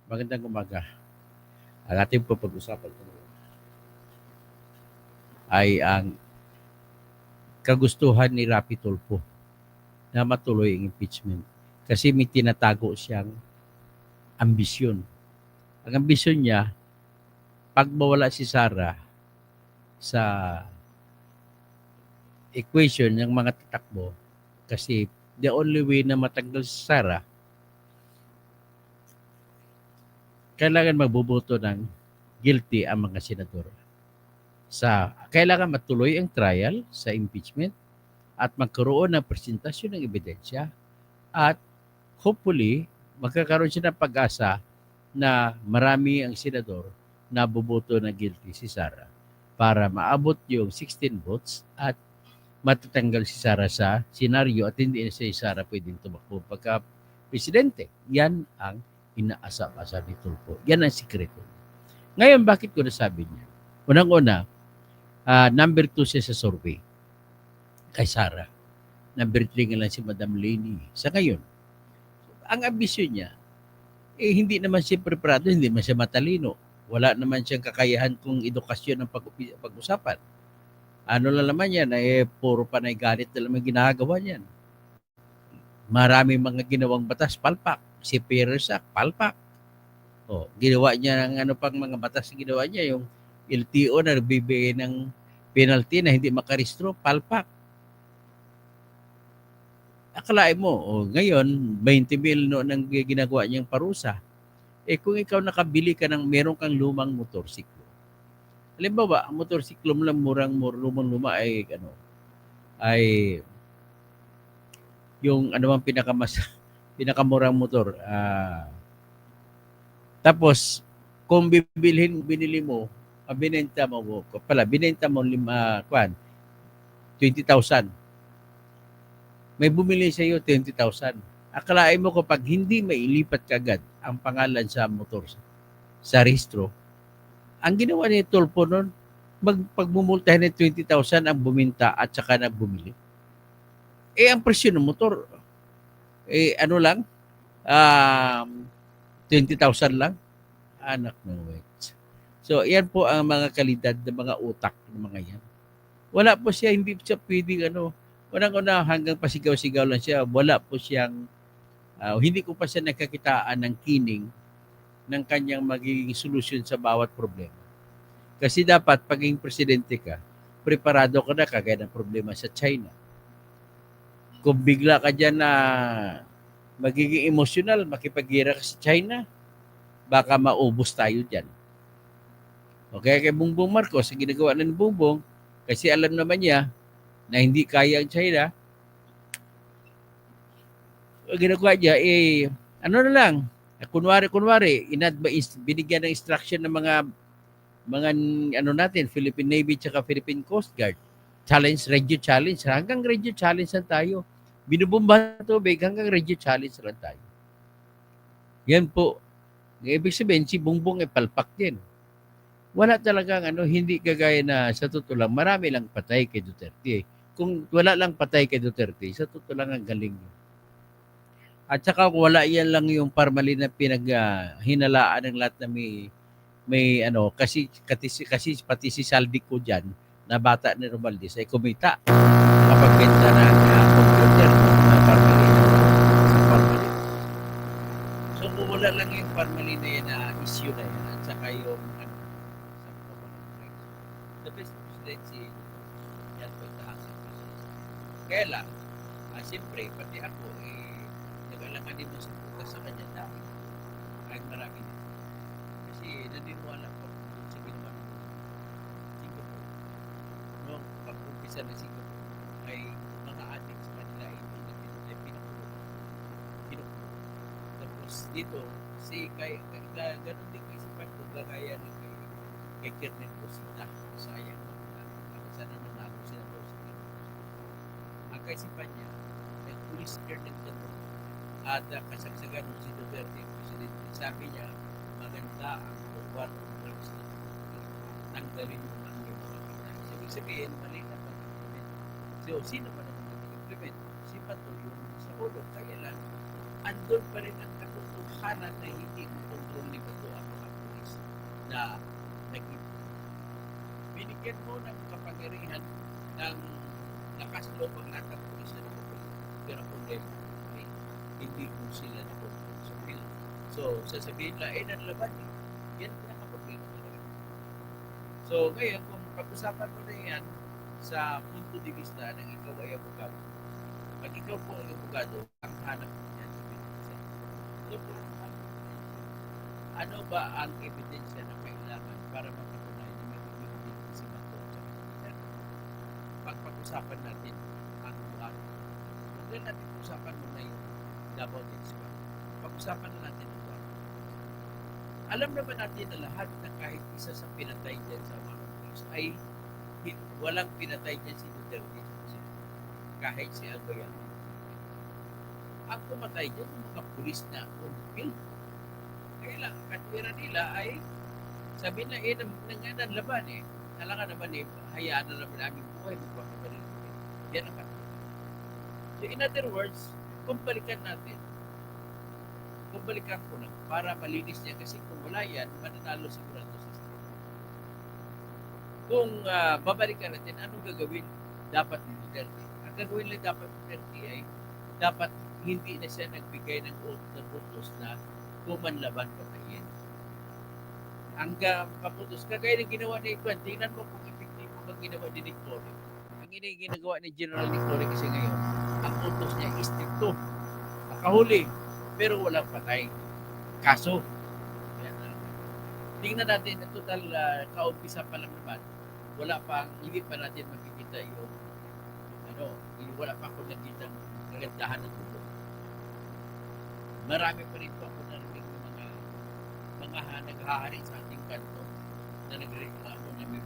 Magandang umaga. Ang ating pag-usapan ay ang kagustuhan ni Rapi Tulfo na matuloy ang impeachment. Kasi may tinatago siyang ambisyon. Ang ambisyon niya, pag mawala si Sara sa equation ng mga tatakbo, kasi the only way na matanggal si Sara, kailangan magboboto ng guilty ang mga senador. Kailangan matuloy ang trial sa impeachment at magkaroon ng presentasyon ng ebidensya at hopefully magkakaroon siya ng pag-asa na marami ang senador na boboto na guilty si Sara para maabot yung 16 votes at matatanggal si Sara sa senaryo at hindi na si Sara pwedeng tumakbo pagka presidente. Yan ang inaasap-asa ni Tulfo. Yan ang sikreto. Ngayon, bakit ko nasabi niya? Unang-una, number 2 siya sa survey kay Sara. Number 3 nga lang si Madam Lainey. Sa ngayon, ang ambisyon niya, hindi naman siya preparado, hindi naman siya matalino. Wala naman siyang kakayahan kung edukasyon ng pag-usapan. Ano lang naman yan, puro panay galit na naman ginagawa niyan. Maraming mga ginawang batas, palpak. Si Peresak, palpak. Ginawa niya ng ano pang mga batas na ginawa niya, yung LTO na nagbibigay ng penalty na hindi makarehistro, palpak. Akalain mo, ngayon, 20 mil no nang ginagawa niyang parusa. Kung ikaw nakabili ka ng meron kang lumang motorsiklo. Halimbawa, ang motorsiklo mo lang lumang-luma ay yung ano bang pinakamurang motor. Tapos, kung binili mo, binenta mo 20,000. May bumili sa iyo 20,000. Akalain mo kapag hindi mailipat kagad ang pangalan sa motor sa rehistro, ang ginawa ni Tulfo noon, pagmumultahin ng 20,000 ang buminta at saka na bumili. Ang presyo ng motor, ano lang, 20,000 lang. Anak ng wets. So, yan po ang mga kalidad ng mga utak ng mga yan. Wala po siya, hindi siya pwedeng unang-una hanggang pasigaw-sigaw lang siya, wala po siyang, hindi ko pa siya nagkakitaan ng kining ng kanyang magiging solusyon sa bawat problema. Kasi dapat, paging presidente ka, preparado ka na kagaya ng problema sa China. Kung bigla ka dyan na magiging emosyonal, makipagira ka sa China, baka maubos tayo dyan. Okay, kay Bongbong Marcos, ang ginagawa ng Bongbong, kasi alam naman niya na hindi kaya ang China, ang ginagawa niya, ano na lang, kunwari, binigyan ng instruction ng mga ano natin, Philippine Navy tsaka Philippine Coast Guard. Radio challenge. Hanggang radio challenge lang tayo. Binubomba ng tubig, hanggang radio challenge lang tayo. Yan po. Ibig sabihin, si Bongbong palpak din. Wala talagang hindi kagaya na sa totoo lang, marami lang patay kay Duterte. Kung wala lang patay kay Duterte, sa totoo lang ang galing niya. At saka wala yan lang yung parmalin na hinalaan ng lahat na may kasi pati si Saldi ko diyan na bata ni Romualdez ay kumita kapag benta ng computer na parmalin sa parmalin. So kung wala lang yung parmalin na yan na issue na yan at saka yung the best presidency yan po taas ang presidency. Kaya lang, siyempre, pati ako nag-alanganin mo sa putas sa kanya dami. Kahit marami na. Kasi naniniwala ko sa ginawa ng Singapore. Noong pag-umpisa ng Singapore ay mga adik sa kanila ay pinakulong. Tapos dito, ganun din kaisipan kung gagaya ng kay Kernel Cosita. Sayang. Sana nanalo sila po sa Kernel. Ang kaisipan niya, ay police Kernel Cosita. At kasagsagan ng si Duterte, presidente, sabi niya, maganda ang war on drugs na tanggalin mo ang yung mga Pinay. Ibig sabihin, mali na pag-implement. So, sino man ang mag-implement? Si Pato yung sa ulo. Kaya lang, andun pa rin ang katotohanan na hindi kontrol ni Bato ang mga pulis na nag binigyan mo ng kapangyarihan ng lakas loob ang lahat ng pulis na nakukulit. Pero ang problema ay hindi mo sila nakukulit sa field. So, sasabihin na, nanlaban eh. Yan ang pinaka-problema talaga. So, ngayon, kung pag-usapan mo na yan sa punto de vista ng ikaw ay abogado, pag ikaw po ay abogado, ang hanap mo yan sa ebidensya. So, ano ba ang ebidensya na kailangan para mapatunayan na may ebidensya si Bato sa kanya? Pag-usapan natin ang buwan. Huwag na natin usapan muna yung Davao Expo. Pag-usapan na natin ang buwan. Alam naman natin na lahat na kahit isa sa pinatay dyan sa mga pulis ay walang pinatay dyan si Duterte. Kahit si Albayang. Ang pumatay dyan yung mga pulis na on-field. Kaya lang, katwira nila ay sabi na nanganan laban eh. Talaga naman eh, hayaan na naman aming buhay magpapagaling. Yan ang katwira. So in other words, kung balikan ko lang para malinis niya kasi kung wala yan, mananalo sigurado sa state. Kung babalikan natin, anong gagawin dapat ni Duterte? Ang gagawin lang dapat ni Duterte ay dapat hindi na siya nagbigay ng utos na kumanlaban patayin. Hanggang paputos, kagaya ng ginawa ni Ikwan, tingnan mo kung epektibo ang ginawa ni Nicole. Ang ginagawa ni General Nicole kasi ngayon, ang utos niya istrikto. Nakahuli, pero walang patay. Kaso, tingnan natin, ang total kaumpisa pa lang naman, hindi pa natin makikita yung wala pa ako nakita ng kagandahan ng tubo. Marami pa rin po ako narinig ng mga naghahari sa ating kanto na nagreklamo na may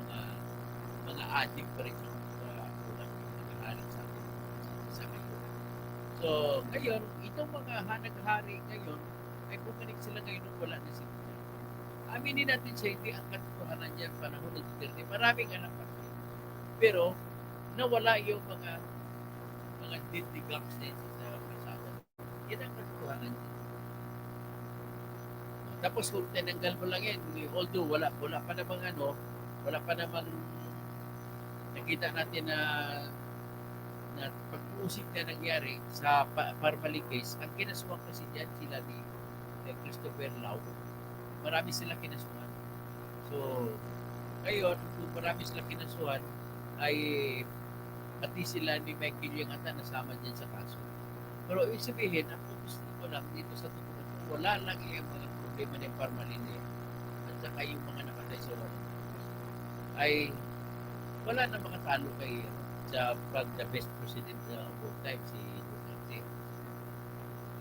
mga adik pa rin sa ulan naghahari sa ating sa ngayon. So, ngayon, itong mga naghahari ngayon ay bumalik sila ngayon nung wala na sila. Aminin natin siya, hindi ang katotohanan niya panahon ng Duterte. Maraming alam pa rin. Pero, nawala yung mga dindigaps din sa kasada. Yan ang katotohanan niya. Tapos kung tinanggal mo lang yan, although wala pa namang nakita natin na pag-uusip na nangyari sa Parmali case, ang kinasuhan kasi dyan sila ni Christopher Lau. Marami sila kinasuhan. So, ngayon, kung marami sila kinasuhan, ay pati sila ni Michael yung ata nasama dyan sa kaso. Pero ibig sabihin, ang gusto ko lang dito sa totoo, wala lang yung mga problema ng Parmalini at saka yung mga nakatay sa wala. Ay wala na makatalo kay sa the best president of all time, si Duterte.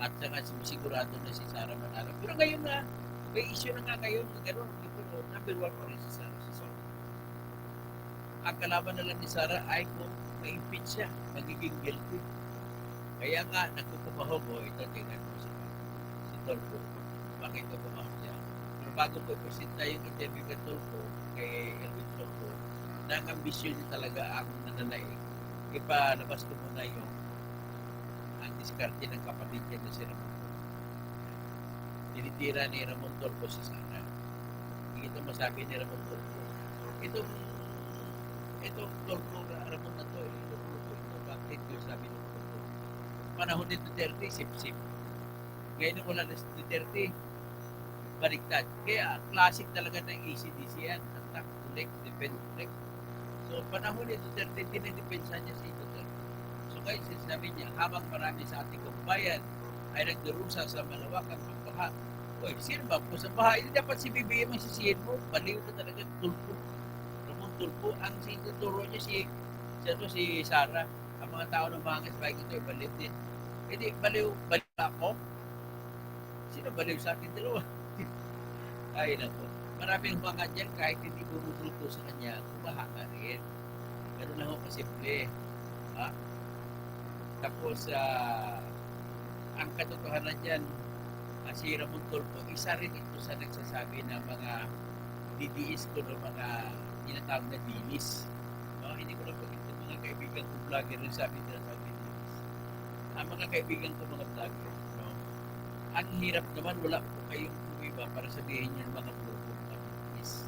At saka sigurado na si Sara Manalo. Pero ngayon na, may issue na nga ngayon, gano'n, number 1 pa rin si Sara. Ang kalaban na lang ni Sara ay kung ma-impeach siya, magiging guilty. Kaya nga, nagkukumahog ito, tingnan mo si Tolpo. Bakit kumahog siya? Pero bago ko ipresenta yung interview kay Tolpo, kay Elvin Tolpo, na ang ambisyon niya talaga ang nananaig. Ipalabas ko muna yung ang diskarte ng kapatid niya na si Ramon. Tinitira ni Ramon Tolpo si Sara. Hindi ito masabi ni Ramon Tolpo. Itong Tolpo Ramon na to, bakit yung sabi ng Tolpo? Panahon ni Duterte, sip-sip. Ngayon wala na si Duterte, baliktad. Kaya classic talaga ng ACDC yan. Attack, collect, defend, collect. So panahon ni Duterte, dinidepensa niya si Duterte. So kaya sinasabi niya, habang marami sa ating kababayan ay nagdurusa sa malawakang pagbaha. Uy, sino ba po sa baha? Hindi dapat si BBM ang sisihin mo. Baliw ka talaga, Tulpo. Ramon Tulpo, ang sinuturo niya si Sara. Ang mga tao ng mga kasbay ito ay baliw din. Hindi, baliw ako. Sino baliw sa atin dalawa? Ay nako. Maraming mga dyan kahit hindi bumubulto sa kanya, kumaha ka rin. Ganun lang ako kasimple. Ha? Tapos, ang katotohanan dyan, si Ramon Tulfo, isa rin ito sa nagsasabi ng mga DDS ko ng mga tinatawag na dinis. No? Hindi ko lang pagkita mga kaibigan ko vlogger rin sabi nila sa dinis. Ang mga kaibigan ko mga vlogger, no? Ang hirap naman, wala po kayong pruweba para sabihin nyo ng mga bulbong is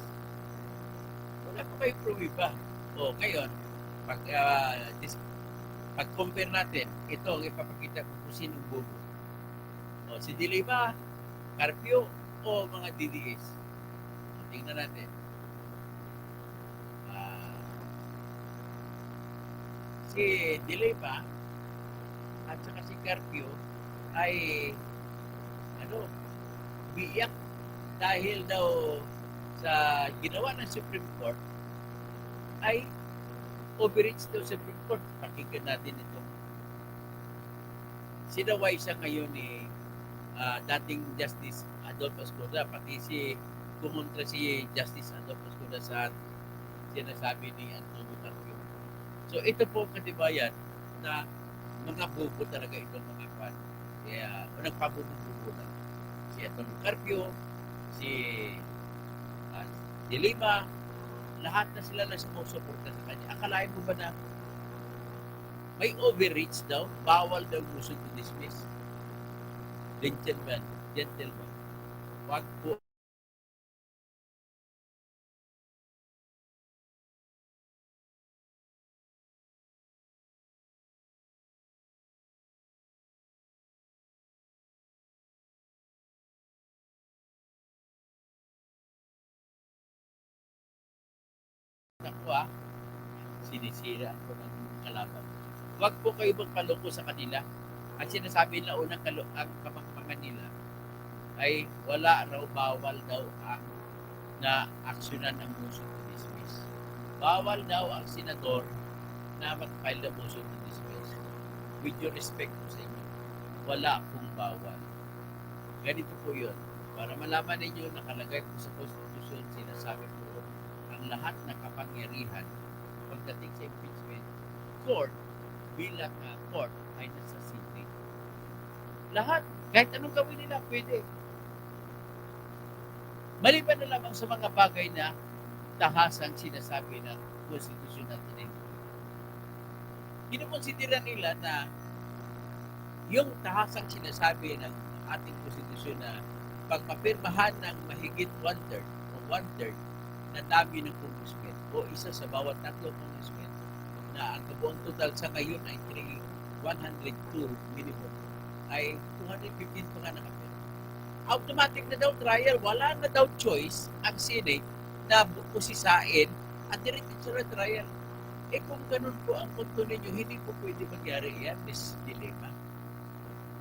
wala po kayong pruweba. O, ngayon, pag, pag-compare natin, ito ang ipapakita ko kung sinong bobo. O, si Dilima, Carpio, o mga DDS. O, tingnan natin. Si Dilima at saka si Carpio ay biyak dahil daw sa ginawa ng Supreme Court ay overreach daw sa Supreme Court. Pakinggan natin ito. Sinaway siya ngayon ni dating Justice Adolfo Escoda, pati kumontra si Justice Adolfo Escoda sa sinasabi ni Antonio Carpio. So ito po katibayan na mga bobo talaga itong mga fan. Kaya nagpabububo na si Antonio Carpio, si Dilima, lahat na sila na sumusuporta sa kanya. Akalain mo ba na may overreach daw, bawal daw motion to dismiss? Gentlemen, wag po ako sinisira ako ng kalaban. Wag po kayo magpaloko sa kanila. Ang sinasabi nila unang ang kamangmangan nila ay wala raw, bawal daw ang na aksyonan ang motion to dismiss. Bawal daw ang senador na mag-file ng motion to dismiss. With your respect po sa inyo, wala pong bawal. Ganito po yun. Para malaman ninyo, nakalagay po sa Constitution, sinasabi po, ang lahat ng kapangyarihan pagdating sa impeachment court, bilang court ay nasa Senate. Lahat, kahit anong gawin nila, pwede. Maliban na lamang sa mga bagay na tahasang sinasabi ng Constitution natin. Kinukonsidera nila na yung tahasang sinasabi ng ating Constitution na pagpapirmahan ng mahigit one-third o one-third na dami ng congressmen o isa sa bawat tatlo congressmen na ang kabuang total sa ngayon ay 102 minimum ay 215 pa nga nakapira. Automatic na daw trial, wala na daw choice ang Senate na bukusisain at diretso na trial. Eh kung ganun po ang punto ninyo, hindi po pwede mangyari yan, Ms. Dilema.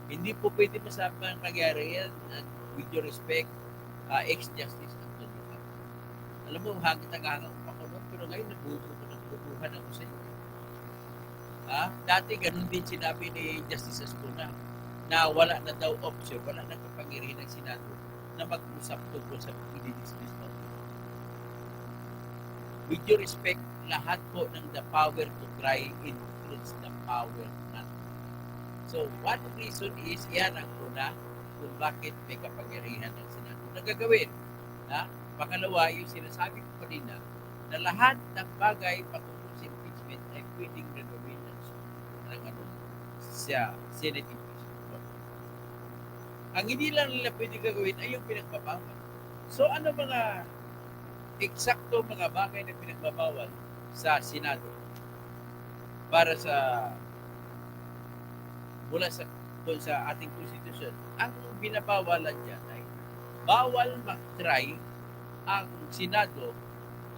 Hindi po pwede masama mangyari yan, with your respect, ex-justice Antonio Carpio. Alam mo, hangit-hangang pa ko nun, pero ngayon nabubuhan ako sa inyo. Dati ganun din sinabi ni Justice Escuna na wala na daw option, wala na kapangyarihan ng Senado na mag-usap tungkol sa i-dismiss mo. With your respect, lahat po ng the power to try includes the power not. So, one reason is, yan ang una kung bakit may kapangyarihan ng Senado na gagawin. Pangalawa, yung sinasabi ko kanina, na lahat ng bagay patungkol sa impeachment ay pwedeng gagawin ng sa Senate impeachment court. Ang hindi lang nila pwedeng gagawin ay yung pinagbabawal. So ano mga eksakto mga bagay na pinagbabawal sa Senado para mula sa ating Constitution? Ang binabawalan dyan ay bawal mag-try ang Senado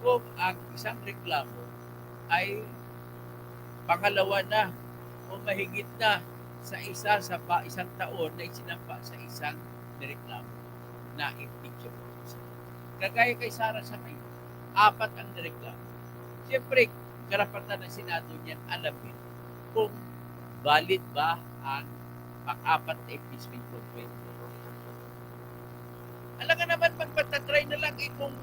kung ang isang reklamo ay pangalawa na o mahigit na sa isang taon na isinampa sa isang nireklamo na impeachable. Kagaya kay Sara Sakay, 4 ang nireklamo. Siyempre, karapatan ng Senado niyan alamin kung valid ba ang pang-4 na impeachment complaint. Alam nga naman, magpatatry na lang kung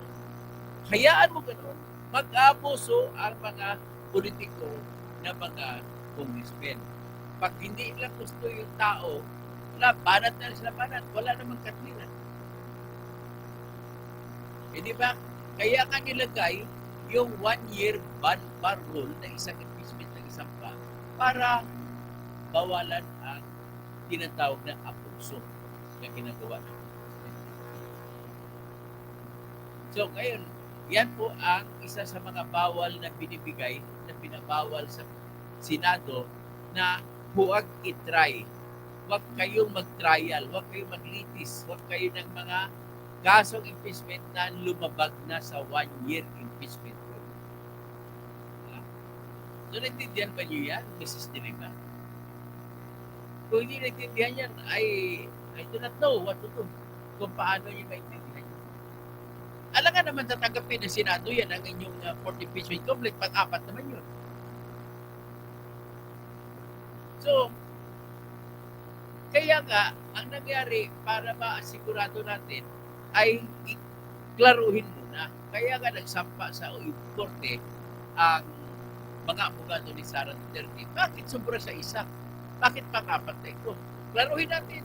hayaan mo gano'n, mag-abuso ang mga politiko na mga congressmen. Pag hindi lang gusto yung tao, banat na sila banat, wala namang katwiran. Di ba? Kaya nga nilagay yung 1-year ban bar rule na isang impeachment ng isang pa para bawalan ang tinatawag na abuso. na ginagawa ng So ngayon, yan po ang isa sa mga bawal na binibigay na pinabawal sa Senado na huwag i-try. Huwag kayong mag-trial, huwag kayong maglitis, huwag kayo ng mga kasong impeachment na lumabag na sa 1-year impeachment. So, naintindihan ba niyo yan, Mrs. Dilima? Kung hindi naintindihan yan, I do not know what to do. Kung paano niyo maintindihan yan. Alam nga naman tatanggapin ng Senado yan ang inyong fourth impeachment complete, pag-apat naman yun. So, kaya nga, ang nangyari para maasigurado natin ay klaruhin muna. Kaya nga nagsampa sa korte ang mga abogado ni Sara Duterte. Bakit sobra sa isa? Bakit pang-apat na ito? Klaruhin natin.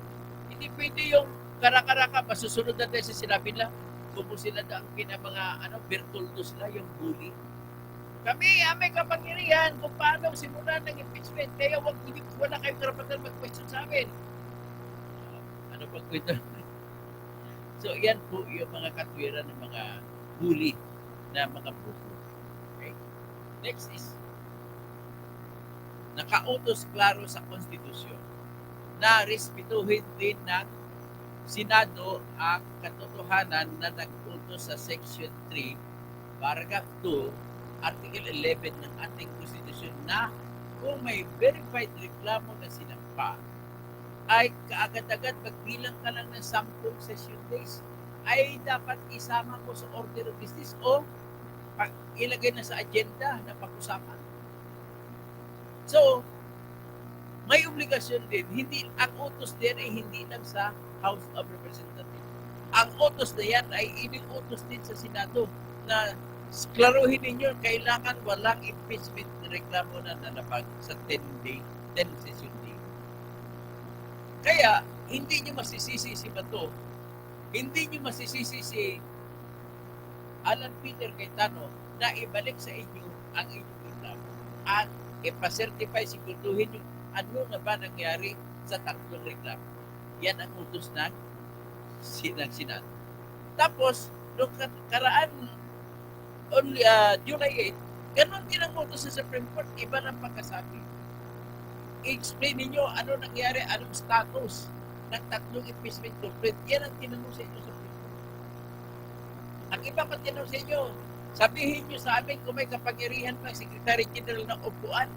Hindi pwede yung kara-karaka, masusunod natin sa sinabi nila, kung sila ang mga Bertoldo sila, yung bully. Kami may kapangyarihan kung paano simulan ng impeachment. Kaya wala kayong karapatan mag-question sa amin. Ano pag kwento? So, yan po yung mga katwiran ng mga bully na mga buko. Okay? Next is, nakautos klaro sa konstitusyon na respetuhin din ng Senado ang katotohanan na nag-utos sa Section 3, Paragraph 2, Article 11 ng ating konstitusyon na kung may verified reklamo na sinampa, ay kaagad-agad magbilang ka lang ng 10 session days ay dapat isama mo sa order of business o ilagay na sa agenda na pag-usapan. So, may obligasyon din. Ang utos din ay hindi lang sa House of Representatives. Ang utos na yan ay iniutos din sa Senado na klaruhin ninyo, kailangan walang impeachment reklamo na nalabag sa 10 session day. Kaya, hindi nyo masisisi si Bato, hindi nyo masisisi si Alan Peter Cayetano na ibalik sa inyo ang inyong reklamo at ipasertify, sigurduhin nyo ano na ba nangyari sa tatlong reklamo. Yan ang utos ng Senado. Tapos, nung karaan, July 8, ganun din ang utos sa Supreme Court, iba ng pagkasabi. I-explain ninyo ano nangyari, anong status ng tatlong impeachment complaint. Yan ang tinanong sa inyo sa Supreme Court. Ang iba pa tinanong sa inyo, sabihin nyo sa amin kung may kapangyarihan pa Secretary General ng upuan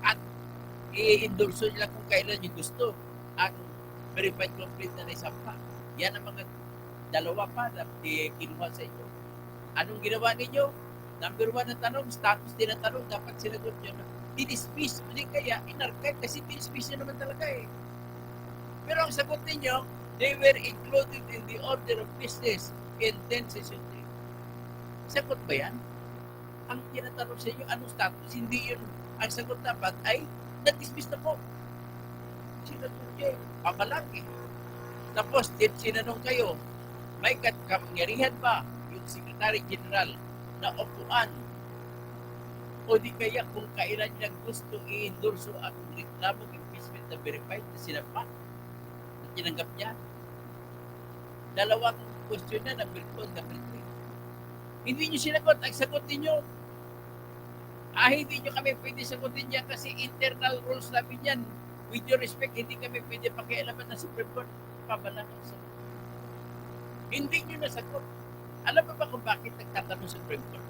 at i-endorso nila kung kailan nyo gusto ang verified complaint na naisampa. Yan ang mga dalawa pa na kinuha sa inyo. Anong ginawa ninyo? Number 1 na tanong, status din ang tanong, dapat sinagot nyo na dinismiss. Hindi kaya inarchive kasi dinismiss nyo naman talaga eh. Pero ang sagot ninyo, they were included in the order of business in 10 session 3. Sagot ba yan? Ang tinatanong sa inyo, anong status? Hindi yun. Ang sagot dapat ay na-dismiss na po. Sinagot nyo, pamalang eh. Tapos, sinanong kayo, may kapangyarihan ba yung Secretary General na upuan o di kaya kung kailan niya gusto i-endorso ang reklamong impeachment na verified na sinampa na tinanggap niya. Dalawang question na, number 2 number 3. Hindi nyo sinagot. Ang sagot ninyo, hindi nyo kami pwede sagutin yan kasi internal rules namin yan. With your respect, hindi kami pwede pakialaman ng Supreme Court. Pabalangan sa hindi nyo nasagot. Alam mo ba kung bakit nagtatanong sa Supreme Court?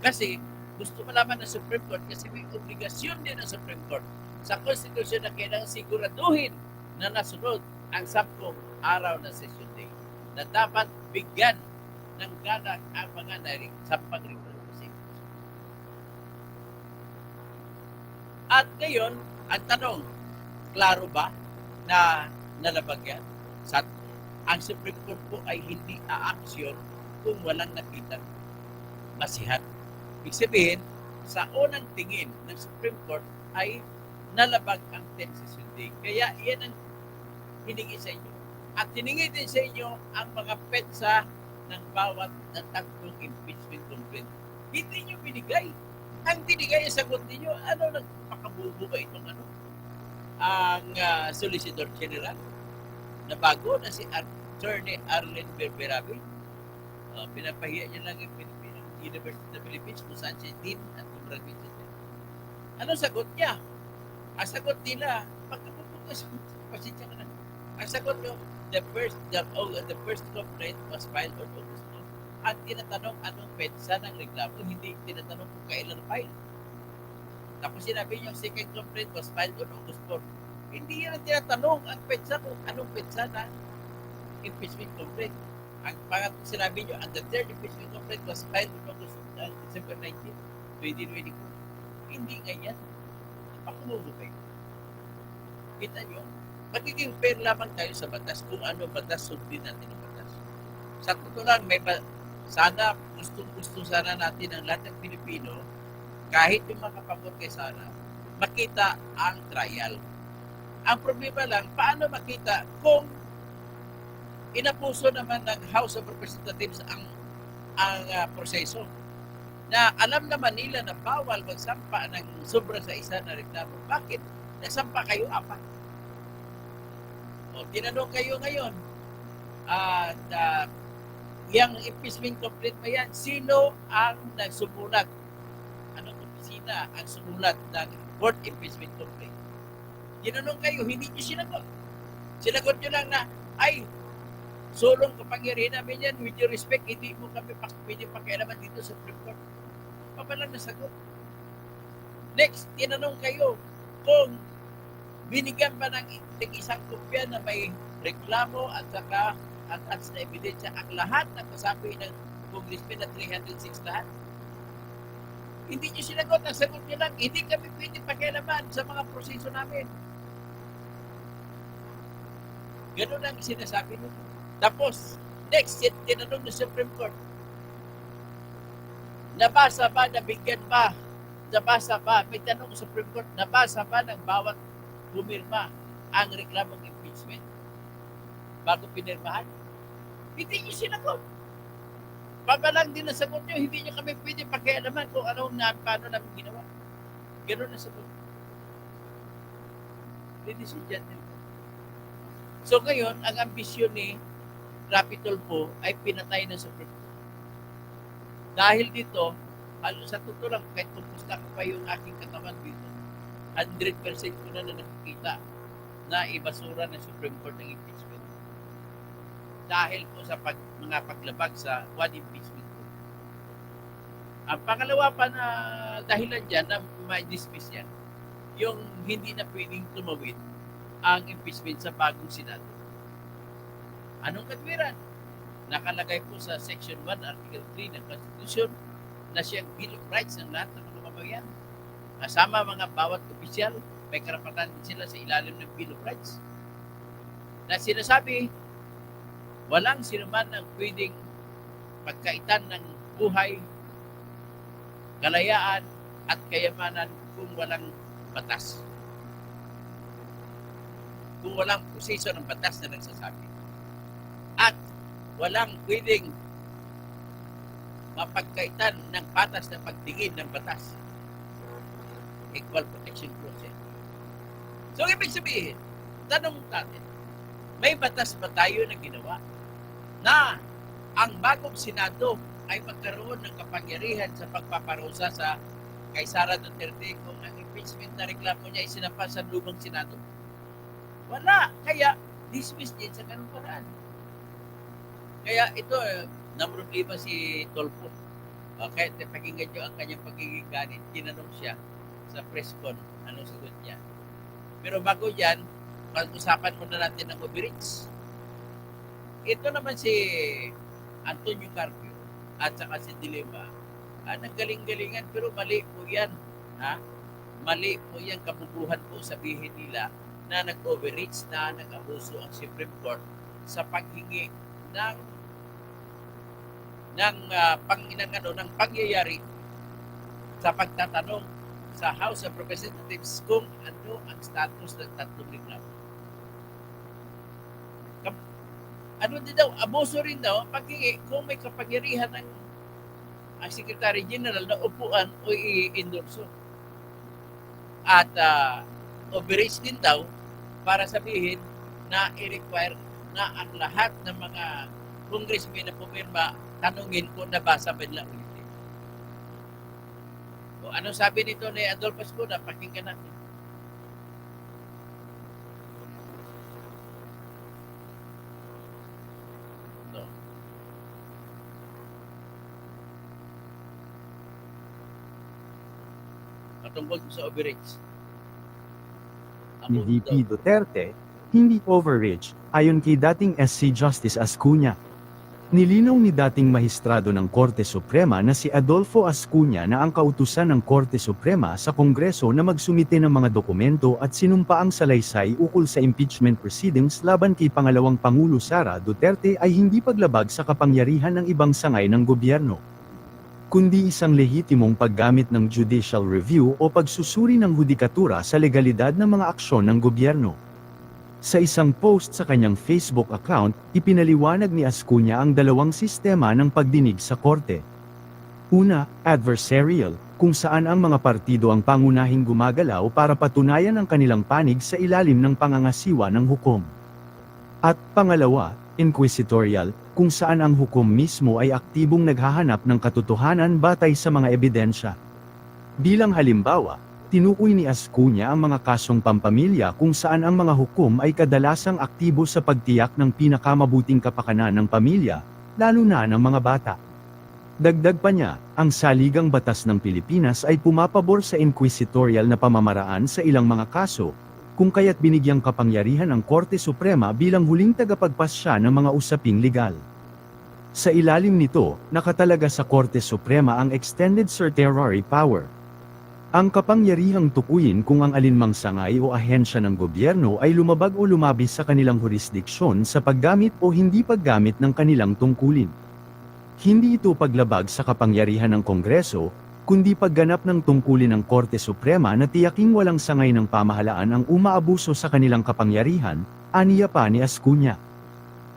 Kasi gusto malaman ng Supreme Court kasi may obligasyon din ng Supreme Court sa konstitusyon na kailangan siguraduhin na nasunod ang 10 araw na session day na dapat bigyan ng gana ang mga sampang reklamo. At ngayon, ang tanong, klaro ba na nalabag yan? Ang Supreme Court po ay hindi aaksyon kung walang nakita masihan. Ibig sabihin, sa unang tingin ng Supreme Court ay nalabag ang 10 session day. Kaya yan ang hiningi sa inyo. At hiningi din sa inyo ang mga petsa ng bawat ng tatlong impeachment complaint. Hindi nyo binigay. Ang binigay ang sagot ninyo, nagpakabubo ba itong ang Solicitor General? na bago na si Attorney Arlen Berberabi. Pinapahiya niya lang yung University of the Philippines kung saan siya dean at gumraduate siya. Anong sagot niya? Ang sagot nila, pagkapupukas, pasensya ka na. Ang sagot nyo, the first complaint was filed on August 2. At tinatanong anong petsa ng reklamo, hindi tinatanong kung kailan file. Tapos sinabi niyo, second complaint was filed on August 4. Hindi yan ang tinatanong ang petsa kung anong petsa ng impeachment complaint. Ang pangatlo sinabi niyo, and the third impeachment complaint was filed on August December 19, 2022. Hindi ganyan. Pakumulupay. Kita niyo, magiging fair lamang tayo sa batas kung ano batas, sundin natin ang batas. Sa totoo lang, sana, gusto sana natin ang lahat ng Pilipino, kahit yung makapagod kay Sara, makita ang trial. Ang problema lang, paano makita kung inapuso naman ng House of Representatives ang proseso? Na alam naman nila na bawal magsampa ng sobra sa isa na reklamo. Bakit? Nasampa kayo apat. O, tinanong kayo ngayon, yung impeachment complaint ba yan? Sino ang nagsumulat? Anong opisina ang sumulat ng court impeachment complaint? Tinanong kayo, hindi nyo sinagot. Sinagot nyo lang na, ay, solong kapangyarihan namin yan, with your respect, hindi mo kami pwede pakialaman dito sa Supreme Court. Papalang nasagot. Next, tinanong kayo kung binigyan ba ng isang kopya na may reklamo at saka attached na ebidensya ang lahat ng kasabi ng congressman na 306 lahat. Hindi nyo sinagot. Ang sagot nyo lang, hindi kami pwede pakialaman sa mga proseso namin. Ganun ang sinasabi nyo. Tapos, next, tinanong ng Supreme Court, nabasa ba, nabigyan ba, nabasa ba, may tanong ng Supreme Court, nabasa ba ng bawat pumirma ang reklamong impeachment bago pinirmahan? Hindi nyo sinagot. Pabalang din ang sagot nyo, hindi nyo kami pwede pakialaman kung paano namin ginawa. Ganun ang sagot. Ladies and gentlemen. So ngayon, ang ambisyon ni Rapi Tulfo ay pinatay ng Supreme Court. Dahil dito, sa totoo lang, kahit kumusta ko pa yung aking katawan dito, 100% ko na nakikita na ibasura ng Supreme Court ng impeachment. Dahil po sa mga paglabag sa one impeachment court. Ang pangalawa pa na dahilan dyan na ma-dismiss yan, yung hindi na pwedeng tumawid ang impeachment sa bagong Senado. Anong katwiran? Nakalagay po sa Section 1, Article 3 ng Constitution na siyang Bill of Rights ng lahat ng mga mamamayan. Kasama mga bawat opisyal, may karapatan din sila sa ilalim ng Bill of Rights. Na sinasabi, walang sinuman ang pwedeng pagkaitan ng buhay, kalayaan, at kayamanan kung walang batas. Kung walang proseso ng batas na nagsasabi. At walang pwedeng mapagkaitan ng patas na pagtingin ng batas. Equal protection process. So, ibig sabihin, tanong natin, may batas ba tayo na ginawa na ang bagong Senado ay magkaroon ng kapangyarihan sa pagpaparusa sa kay Sara Duterte kung ang impeachment na reklamo niya ay sinampa sa lumang Senado? Wala. Kaya, dismiss din sa ganung paraan. Kaya ito, namroblema si Tulfo. Kahit pakinggan nyo ang kanyang pagiging ganit, tinanong siya sa press con, anong sagot niya. Pero bago yan, pag-usapan muna natin ng overreach. Ito naman si Antonio Carpio at saka si Dilema. Naggaling-galingan pero mali po yan. Mali po yan, kabubuhan po sabihin nila na nag-overreach na nag-abuso ang Supreme Court sa paghingi ng pangyayari sa pagtatanong sa House of Representatives kung ano ang status ng tatlong reklamo. Ano din daw, abuso rin daw, paghingi kung may kapangyarihan ng ang Secretary General na upuan o i-endorso. At overreach din daw para sabihin na i-require na ang lahat ng mga congressmen na pumirma, tanungin ko nabasa ba nila o hindi. O ano sabi nito ni Adolfo Escuna? Pakinggan natin. Ito. Patungkol sa overreach. Ni VP Duterte, hindi overreach, ayon kay dating SC Justice Ascuna. Nilinaw ni dating mahistrado ng Korte Suprema na si Adolfo Ascuna na ang kautusan ng Korte Suprema sa Kongreso na magsumite ng mga dokumento at sinumpaang salaysay ukol sa impeachment proceedings laban kay pangalawang Pangulo Sara Duterte ay hindi paglabag sa kapangyarihan ng ibang sangay ng gobyerno, kundi isang lehitimong paggamit ng judicial review o pagsusuri ng hudikatura sa legalidad ng mga aksyon ng gobyerno. Sa isang post sa kanyang Facebook account, ipinaliwanag ni Ascuna ang dalawang sistema ng pagdinig sa korte. Una, adversarial, kung saan ang mga partido ang pangunahing gumagalaw para patunayan ang kanilang panig sa ilalim ng pangangasiwa ng hukom. At pangalawa, inquisitorial, kung saan ang hukom mismo ay aktibong naghahanap ng katotohanan batay sa mga ebidensya. Bilang halimbawa, tinukoy ni Ascuna ang mga kasong pampamilya kung saan ang mga hukom ay kadalasang aktibo sa pagtiyak ng pinakamabuting kapakanan ng pamilya, lalo na ng mga bata. Dagdag pa niya, ang saligang batas ng Pilipinas ay pumapabor sa inquisitorial na pamamaraan sa ilang mga kaso, kung kaya't binigyang kapangyarihan ang Korte Suprema bilang huling tagapagpasya ng mga usaping legal. Sa ilalim nito, nakatalaga sa Korte Suprema ang extended certiorari power. Ang kapangyarihang tukuyin kung ang alinmang sangay o ahensya ng gobyerno ay lumabag o lumabis sa kanilang jurisdiksyon sa paggamit o hindi paggamit ng kanilang tungkulin. Hindi ito paglabag sa kapangyarihan ng Kongreso, kundi pagganap ng tungkulin ng Korte Suprema na tiyaking walang sangay ng pamahalaan ang umaabuso sa kanilang kapangyarihan, aniya pa ni Ascuna.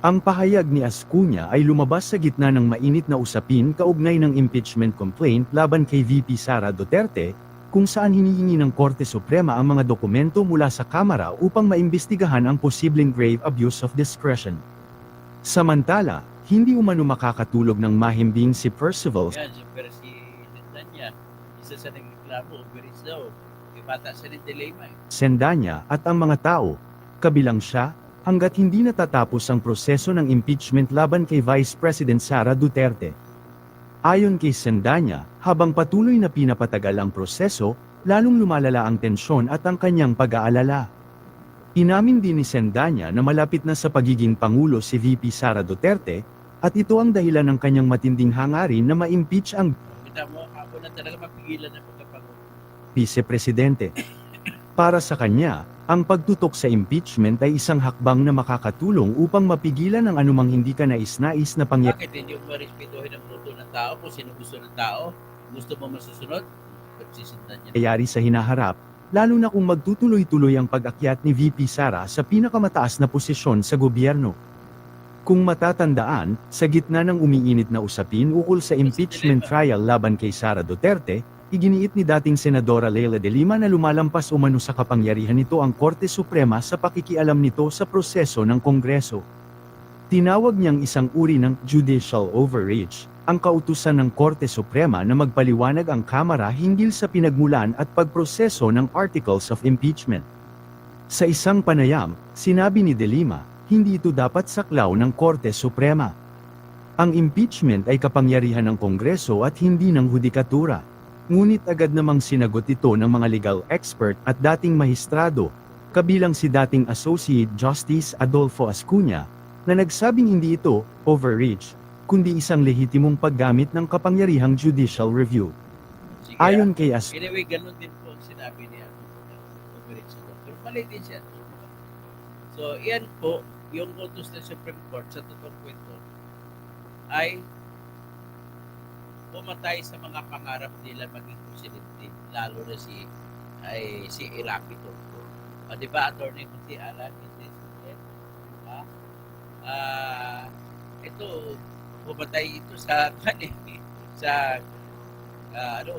Ang pahayag ni Ascuna ay lumabas sa gitna ng mainit na usapin kaugnay ng impeachment complaint laban kay VP Sara Duterte, kung saan hinihingi ng Korte Suprema ang mga dokumento mula sa Kamara upang maimbestigahan ang posibleng grave abuse of discretion. Samantala, hindi umano makakatulog ng mahimbing si Percival isa sa nagreklamo, overreach daw. Ibata sa Dilema. Sendanya at ang mga tao, kabilang siya, hanggat hindi natatapos ang proseso ng impeachment laban kay Vice President Sara Duterte. Ayon kay Sendanya, habang patuloy na pinapatagal ang proseso, lalong lumalala ang tensyon at ang kanyang pag-aalala. Inamin din ni Sendanya na malapit na sa pagiging Pangulo si VP Sara Duterte, at ito ang dahilan ng kanyang matinding hangarin na ma-impeach ang ako na talaga mapigilan ng pagkapangulo. Vice-Presidente. Para sa kanya, ang pagtutok sa impeachment ay isang hakbang na makakatulong upang mapigilan ang anumang hindi ka nais-nais na pangyayari. Bakit hindi mo marespetuhin ang boto ng tao kung sino gusto ng tao? Gusto mo masusunod? Pagsisindan niya. Sa hinaharap, lalo na kung magtutuloy-tuloy ang pag-akyat ni VP Sara sa pinakamataas na posisyon sa gobyerno. Kung matatandaan, sa gitna ng umiinit na usapin ukol sa impeachment trial laban kay Sara Duterte, iginiit ni dating Senadora Leila de Lima na lumalampas umano sa kapangyarihan nito ang Korte Suprema sa pakikialam nito sa proseso ng Kongreso. Tinawag niyang isang uri ng judicial overreach, ang kautusan ng Korte Suprema na magpaliwanag ang Kamara hinggil sa pinagmulan at pagproseso ng Articles of Impeachment. Sa isang panayam, sinabi ni de Lima, hindi ito dapat saklaw ng Korte Suprema. Ang impeachment ay kapangyarihan ng Kongreso at hindi ng hudikatura. Ngunit agad namang sinagot ito ng mga legal expert at dating mahistrado, kabilang si dating Associate Justice Adolfo Ascuna, na nagsabing hindi ito overreach, kundi isang lehitimong paggamit ng kapangyarihang judicial review. Sige, Ayon kay Ascuna, anyway, ganun din po ang sinabi niya. Overreach ito. Pero mali din siya. So, iyan po, yung utos ng Supreme Court sa totoong kwento ay pumatay sa mga pangarap nila maging presidente, lalo na si Iraqi Tulfo. Di ba, Attorney Muti Alan, ito, pumatay ito sa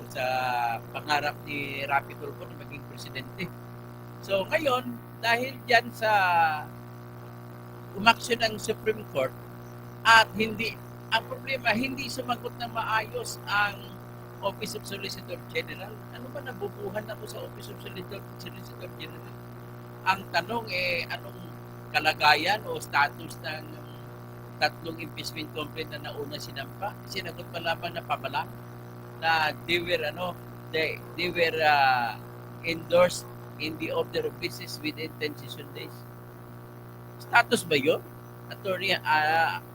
sa pangarap ni Rapi Tulfo na maging presidente. So ngayon, dahil diyan sa umaksyon ang Supreme Court at ang problema, hindi sumagot na maayos ang Office of Solicitor General. Ano ba nabubuhan ako sa Office of Solicitor General? Ang tanong anong kalagayan o status ng tatlong impeachment complaint na nauna sinampa? Sinagot pa lamang na pamalang na they were endorsed in the order of business within 10 session days. Status ba yun? Attorney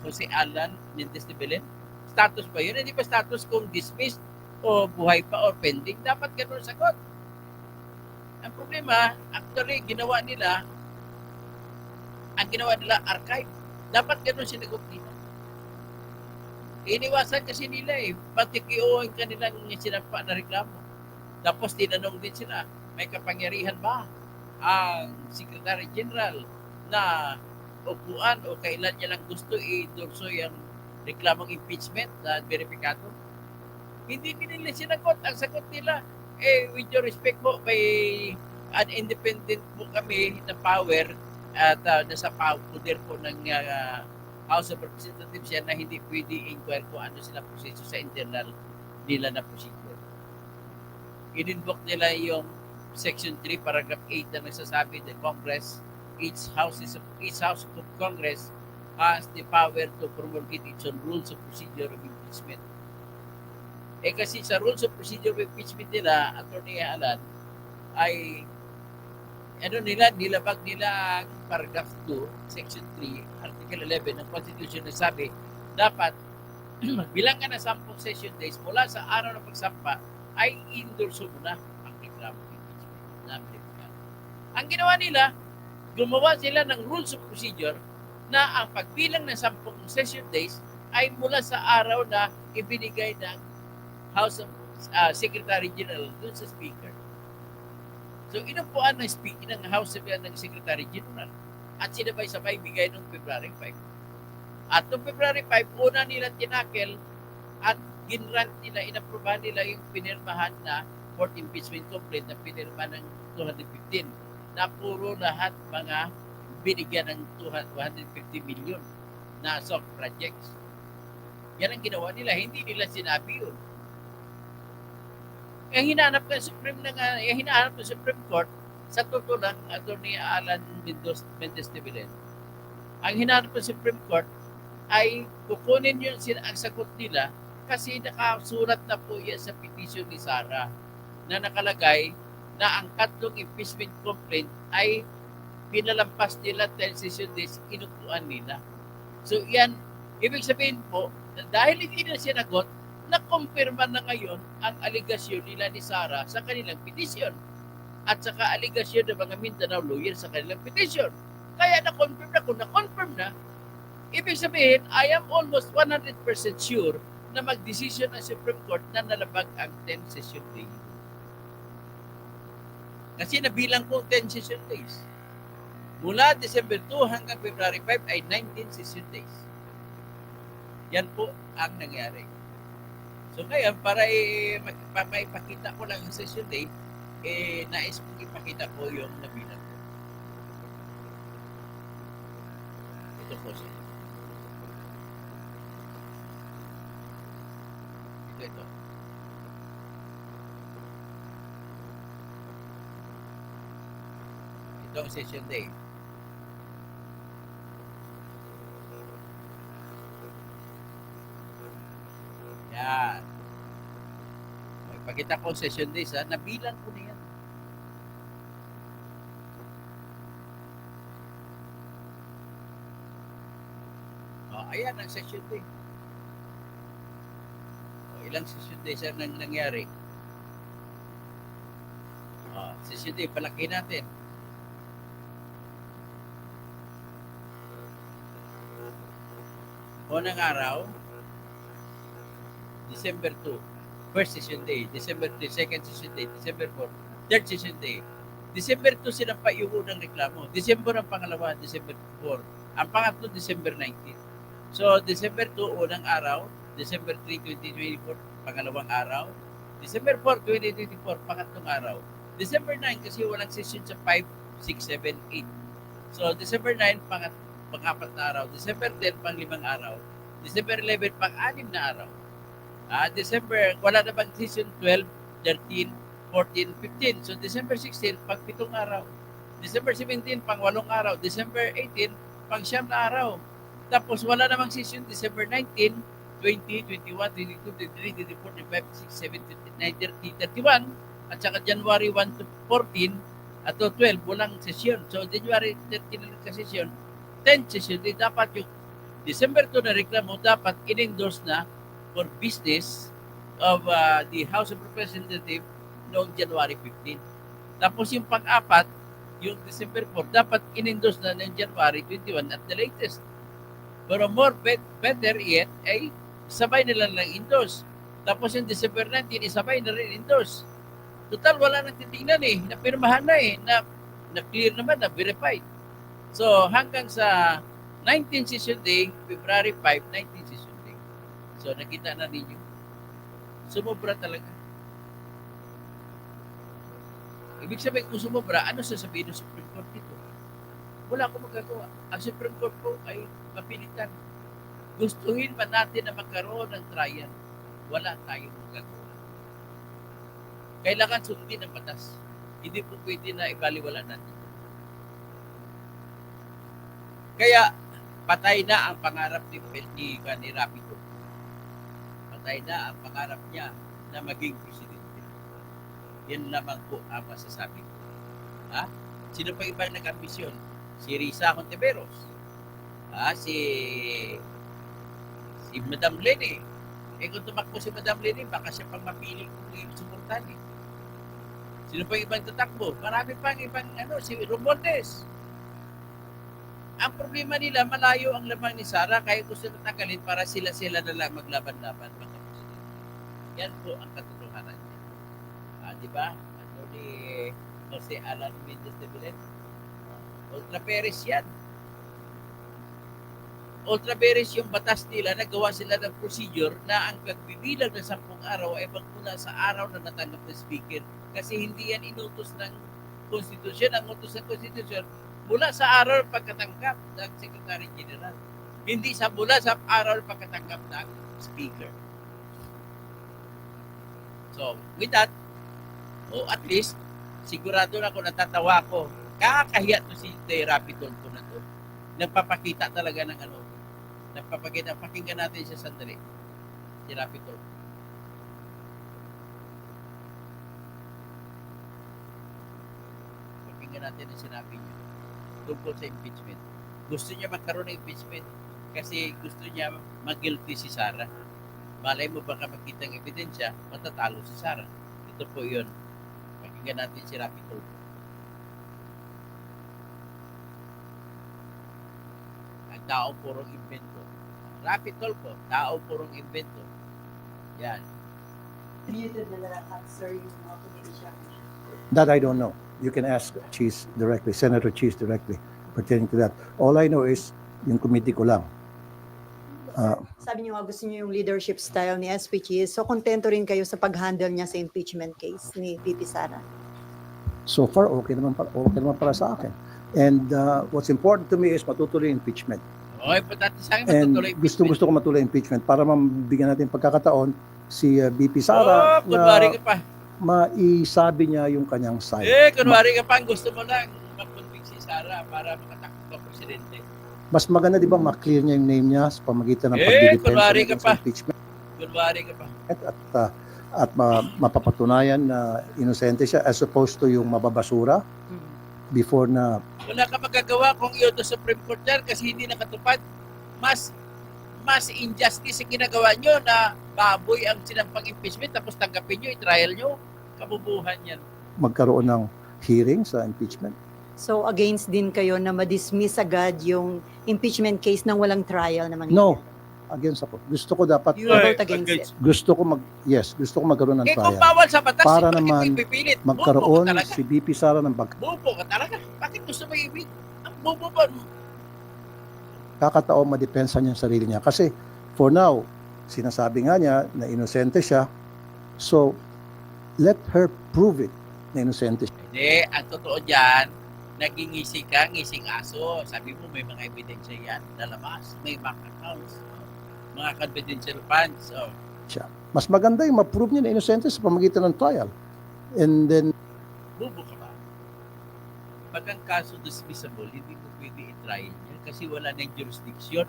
Jose Alan Mendez de Belen? Status ba yun? Hindi ba status kung dismissed o buhay pa o pending? Dapat ganun sagot. Ang problema, actually, ang ginawa nila archive. Dapat ganun sinagot nila. Iniwasan kasi nila patikiuhin kanilang sinampa na reklamo. Tapos tinanong din sila, may kapangyarihan ba ang Secretary General na upuan o kailan niya lang gusto i-endorso yung reklamong impeachment na verifikado? Hindi nila sinagot. Ang sagot nila, with your respect po, may an independent po kami na power at nasa poder po ng House of Representatives yan na hindi pwede inquire kung ano sila proseso sa internal nila na procedure. In-invoke nila yung Section 3, Paragraph 8 na nagsasabi the Congress, each House of Congress has the power to promulgate its own rules of procedure of impeachment. Kasi sa rules of procedure of impeachment nila, Attorney Alan, ay nilabag nila ang paragraph 2, section 3, article 11 ng Constitution na sabi, dapat bilangan na 10 session days mula sa araw ng pagsampa ay endorso mo na ang reklamo na verifikado. Ang ginawa nila, gumawa sila ng rules of procedure na ang pagbilang ng 10 session days ay mula sa araw na ibinigay ng House of Secretary General dun sa Speaker. So, inupuan ng speaking ng House ng Secretary General at sinabay-sabay bigay noong February 5. At noong February 5, una nila tinakel at ginrant nila, inaprubahan nila yung pinirmahan na court impeachment complaint na pinirma ng 215 na puro lahat mga binigyan ng 250 million na soft projects. Yan ang ginawa nila, hindi nila sinabi yun. Hinahanap ng Supreme Court sa totoo lang, Attorney Alan Mendez de Belen. Ang hinahanap ng Supreme Court ay kukunin yun ang sagot nila kasi nakasulat na po yan sa petition ni Sara na nakalagay na ang tatlong impeachment complaint ay pinalampas nila 10 session days, inupuan nila. So yan, ibig sabihin po, dahil hindi na sinagot, nakumpirma na ngayon ang aligasyon nila ni Sara sa kanilang petition at saka aligasyon ng mga Mindanao lawyers sa kanilang petition. Kaya na-confirm na, kung na-confirm na, ibig sabihin, I am almost 100% sure na mag-decision ang Supreme Court na nalabag ang 10 session days. Kasi nabilang ko 10 session days. Mula December 2 hanggang February 5 ay 19 session days. Yan po ang nangyari. So ngayon, para maipakita ko lang ang session day, nais kong ipakita ko yung nabilang ko. Ito po siya. Ito. Ito ang session day. Yan. Pagkita ko session days, nabilang ko na yan. Ayan ang session day. Ilang session days ang nangyari. Session day, palaki natin. Unang araw, December 2, first session day. December 3, second session day. December 4, third session day. December 2 sinampa yung unang reklamo. December ang pangalawa, December 4. Ang pangatlo, December 19. So, December 2, unang araw. December 3, 2024, pangalawang araw. December 4, 2024, pangatlong araw. December 9, kasi walang session sa 5, 6, 7, 8. So, December 9, pang-4 na araw. December 10, pang-5 araw. December 11, pang-6 na araw. December, wala na bang season 12, 13, 14, 15. So December 16, pang-7 araw. December 17, pang-8 araw. December 18, pang-9 na araw. Tapos wala namang season December 19, 20, 21, 22, 23, 24, 25, 26, 27, 29, 30, 31, at saka January 1 to 14, at to 12, walang session. So January 13 na nagka-session, 10 session, di dapat yung December 2 na reklamo, dapat in-endorse na for business of the House of Representatives noong January 15. Tapos yung pang-4, yung December 4, dapat in-endorse na noong January 21 at the latest. Pero better yet, ay sabay nila lang endorse. Tapos yung December 19, isabay na rin endorse. Total, wala nang titingnan napirmahan na na-clear naman, na-verified. So, hanggang sa 19 session day, February 5, 19 session day. So, nakita na ninyo. Sumobra talaga. Ibig sabihin, kung sumobra, ano sasabihin ng Supreme Court dito? Wala akong magagawa. Ang Supreme Court po ay mapilitan. Gustuhin man natin na magkaroon ng trial. Wala tayong magagawa. Kailangan sundin ang batas. Hindi po pwede na ibaliwala natin. Kaya, patay na ang pangarap ni Rapido. Patay na ang pangarap niya na maging presidente. Yan lamang po ang masasabi ko. Sino pa ibang nag-ambisyon? Si Risa Hontiveros. Si Madam Leni. Kung tumakbo si Madam Leni, baka siya pang mapili kung sumuportan Sino pa ibang tatakbo? Marami pang ibang si Romualdez. Ang problema nila, malayo ang lamang ni Sara, kaya gusto na tanggalin para sila na lang maglaban-laban. Yan po ang katotohanan niya. Di ba? Ni Jose Alan Mendez de Vilen. Ultra Perez yan. Ultra Perez yung batas nila, nagawa sila ng procedure na ang pagbibilang ng 10 araw ay magmula sa araw na natanggap ng speaker. Kasi hindi yan inutos ng konstitusyon. Ang utos ng konstitusyon mula sa araw ng pagkatanggap ng Secretary General. Hindi mula sa araw ng pagkatanggap ng speaker. So, with that, at least, sigurado na kung natatawa ko, kakahiya to si Rapido ko na to. Nagpapakita talaga ng nagpapakita. Pakinggan natin siya sandali. Si Rapido. Pakinggan natin ang sinabi niya tungkol sa impeachment. Gusto niya magkaroon ng impeachment kasi gusto niya mag-guilty si Sara. Malay mo baka makita ng ebidensya, matatalo si Sara. Ito po yun. Pakinggan natin si Rapido. Ang taong purong invento. Rapido po, taong purong invento. Yan. Muted na lang, sir, yung mga committee. That I don't know. You can ask Cheese directly, Senator Cheese directly pertaining to that. All I know is yung committee ko lang. Sabi niyo nga gusto niyo yung leadership style ni SP Cheese. So kontento rin kayo sa pag-handle niya sa impeachment case ni VP Sara? So far, okay naman para sa akin. And what's important to me is matutuloy yung impeachment. Okay, patati sa akin And matutuloy impeachment. gusto ko matuloy impeachment para mabigyan natin pagkakataon si VP Sara kunwari na ka pa. maisabi niya yung kanyang side. Kunwari ka pa, gusto mo lang mag-convict si Sara para makatakbo ka presidente. Mas maganda, di ba, ma-clear niya yung name niya sa pamagitan ng kunwari ka pagdidepensa pa. sa impeachment. Kunwari ka pa. At mapapatunayan na inosente siya as opposed to yung mababasura before na Wala ka magagawa kung iyon sa Supreme Court yan kasi hindi nakatupad. Mas injustice ang ginagawa nyo na baboy ang sinampang impeachment tapos tanggapin nyo, i-trial nyo. Kabubuhan yan. magkaroon ng hearing sa impeachment. So against din kayo na ma-dismiss agad yung impeachment case nang walang trial na mangyayari? No, against ako. Gusto ko dapat, You vote against it? gusto ko magkaroon ng Kung trial. bawal sa batas, Para bakit naman mo ipipilit? Magkaroon Bobo ka talaga. si VP Sara ng Bobo ka talaga. Bakit gusto mo ibig? Ang bobo ba? pagkakataon madepensa niya ang sarili niya. Kasi for now, sinasabi nga niya na inosente siya. So, let her prove it na inosente siya. Hindi, ang totoo dyan, nagingisi ka, ngising aso. Sabi mo, may mga ebidensya yan, lalabas. May bank accounts, mga confidential funds. Siya. Mas maganda yung ma-prove niya na innocent sa pamagitan ng trial. And then, Bubo ka ba? Pag ang kaso dismissible, hindi mo pwede i-try yan kasi wala nang jurisdiction.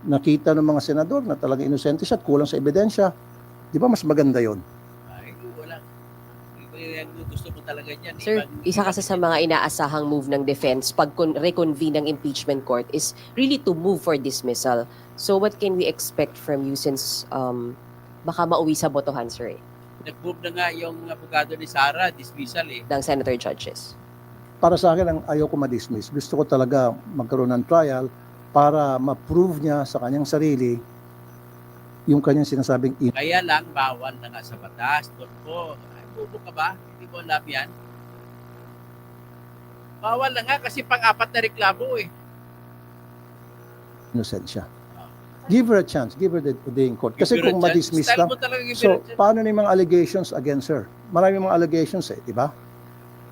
nakita ng mga senador na talaga innocent siya at kulang sa ebidensya. Di ba mas maganda yon? Ay, wala. Yung gusto mo talaga yan. Sir, isa kasi sa mga inaasahang move ng defense pag reconvene ng impeachment court is really to move for dismissal. So what can we expect from you since baka mauwi sa botohan, sir, Nag-move na nga yung abogado ni Sara, dismissal eh. ng senator judges? Para sa akin, ang ayaw ko ma-dismiss. Gusto ko talaga magkaroon ng trial para ma-prove niya sa kanyang sarili yung kanyang sinasabing Kaya lang, bawal na nga sa batas. Doon po, ay, bubo ka ba? Hindi mo alam yan? Bawal na nga kasi pang-apat na reklamo eh. innocent siya. Give her a chance. Give her the day in court. Kasi Give her kung a chance. ma-dismiss Style lang, mo talaga give her so a chance. paano yung mga allegations against her? Maraming mga allegations eh, di ba?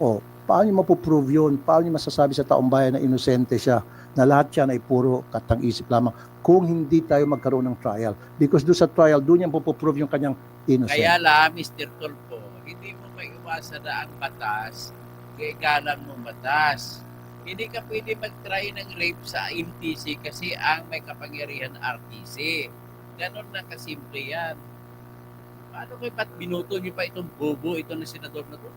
O, paano niyo mapuprove yun? Paano niyo masasabi sa taong bayan na inosente siya? Na lahat yan ay puro katang-isip lamang kung hindi tayo magkaroon ng trial. Because doon sa trial, doon niya mapuprove yung kanyang innocent. Kaya lang, Mr. Tulfo, hindi mo maiwasan na ang batas, kaigalang mo batas. Hindi ka pwede mag-try ng rape sa MTC kasi ang may kapangyarihan RTC. Ganon na kasimple yan. Paano kayo ba't binuto niyo pa itong bobo, ito na senador na to?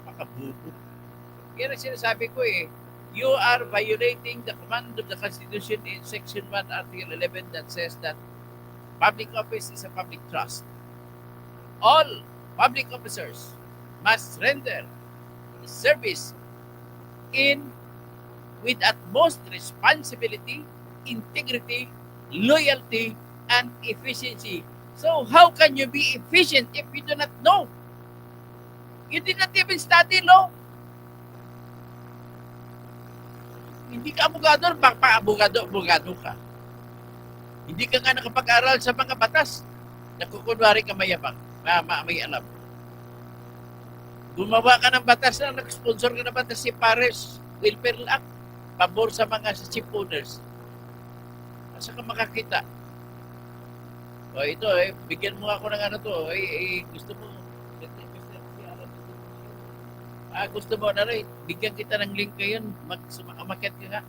Makabobo. Kaya na sinasabi ko eh, you are violating the command of the Constitution in Section 1, Article 11 that says that public office is a public trust. All public officers must render service with utmost responsibility, integrity, loyalty, and efficiency. So how can you be efficient if you do not know? You did not even study law. Hindi ka abogado, abogado ka. Hindi ka nga nakapag-aral sa mga batas. Nakukunwari ka mayabang, may alam. Gumawa ka ng batas na nag-sponsor ka ng batas si Paris Welfare Act, pabor sa mga ship owners. Asa ka makakita? O ito, bigyan mo ako ng ano to, gusto mo, gusto mo na rin, bigyan kita ng link ngayon, makamakyat ka nga.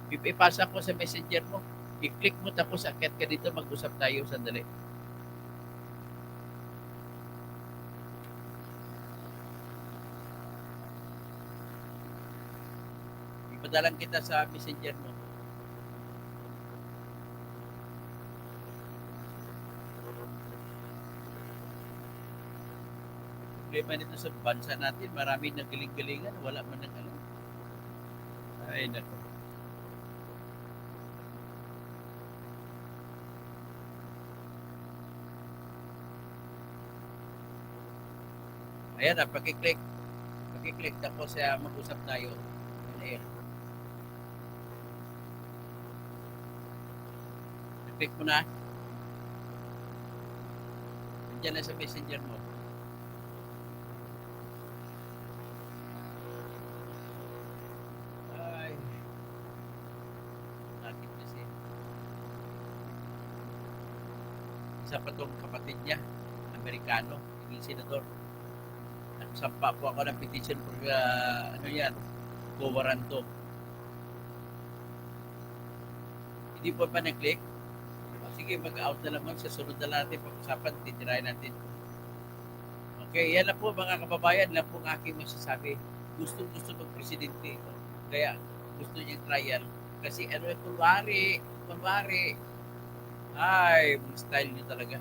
Ipasa ko sa messenger mo, i-click mo tapos akyat ka dito, mag-usap tayo sandali. Ipadalang kita sa messenger mo. Problema nito sa bansa natin, maraming nagaling-galingan, wala man nang alam. Ay, nako. Ayan na, pakiclick. Pakiclick, tapos mag-usap tayo. Ayan. Click mo na. Nandiyan na sa messenger mo. Ay. Nakit kasi. Isa pa tong kapatid niya, Amerikano, naging senador. Nagsampa po ako ng petition for, quo warranto. Hindi po pa nag-click? Sige, mag-out na naman sa sunod na natin pag-usapan, titirahin natin. Okay, yan lang po mga kababayan, lang po ang aking masasabi. Gusto mag-presidente. Kaya gusto niyang trial. Kasi kunwari, ay, style niyo talaga.